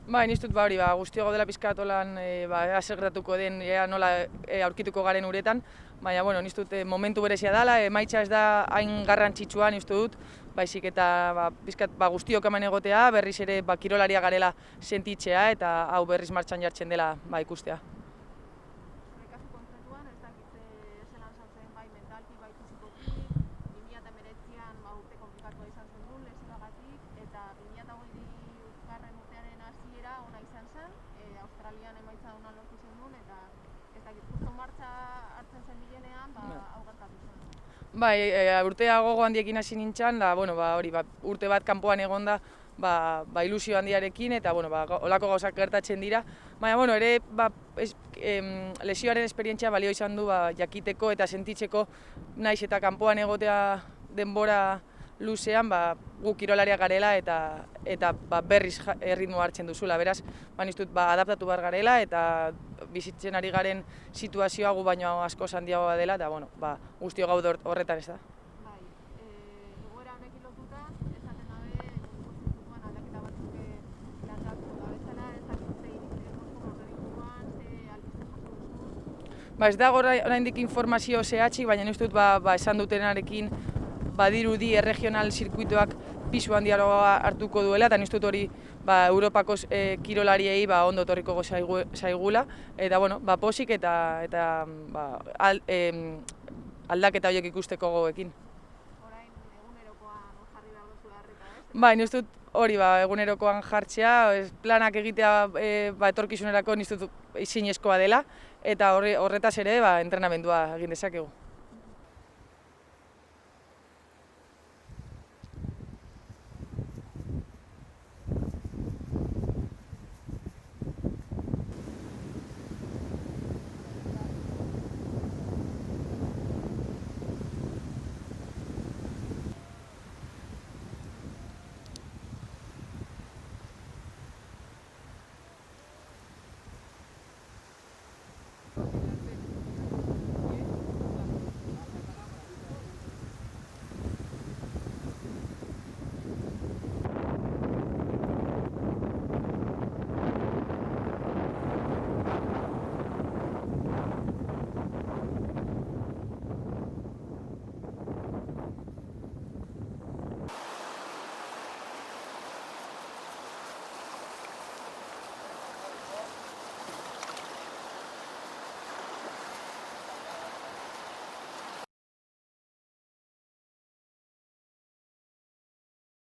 Nik uste dut guztio gaudela pizkat holan zer gertatuko den, nola aurkituko garen uretan, baina nik uste dut momentu berezia dela, emaitza ez da hain garrantzitsua nik uste dut, baizik eta pizkat guztiok hemen egotea, berriz ere kirolaria garela sentitzea eta hau berriz martxan jartzen dela ikustea. Zure kasu konkretuan, ez dakit zelan saltzen bai mentalki, bai fisikoki, 2019an urte komplikatua izan zen duen lesioagatik, eta 2020 urtearen hasiera ona izan zen, Australian emaitza ona lortu zen duen, eta ez dakit justo martxa hartzen zen bilenean, hau gertatu zen. Urtea gogo handiekin hasi nintzen, urte bat kanpoan egonda, ilusio handiarekin eta olako gauzak gertatzen dira. Baina ere lesioaren esperientzia balio izan du jakiteko eta sentitzeko naiz eta kanpoan egotea denbora luzean gu kirolaria garela eta berriz erritmoa hartzen duzula. Beraz, nik uste dut adaptatu behar garela eta bizitzen ari garen situazioa gu baino asko handiagoa dela eta guztio gaude horretan ez da. Egoera honekin lotuta, esaten dabe, konstitutuan aldaketa batzuk planteatu da bezala, ez dakit ze irizpide moduko horren ze albiste jaso duzu? Ez dago oraindik informazio zehatzik, baina nik uste dut esan dutenarekin badirudi erregional zirkuituak pisu handiagoa hartuko duela, eta nik uste dut hori Europako kirolariei ondo etorriko zaigula, eta posik eta aldaketa horiek ikusteko gogoekin. Orain egunerokoan jarri behar duzu harreta, ez? Nik uste dut hori egunerokoan jartzea, planak egitea etorkizunerako nik uste dut ezinezkoa dela, eta horretaz ere entrenamendua egin dezakegu.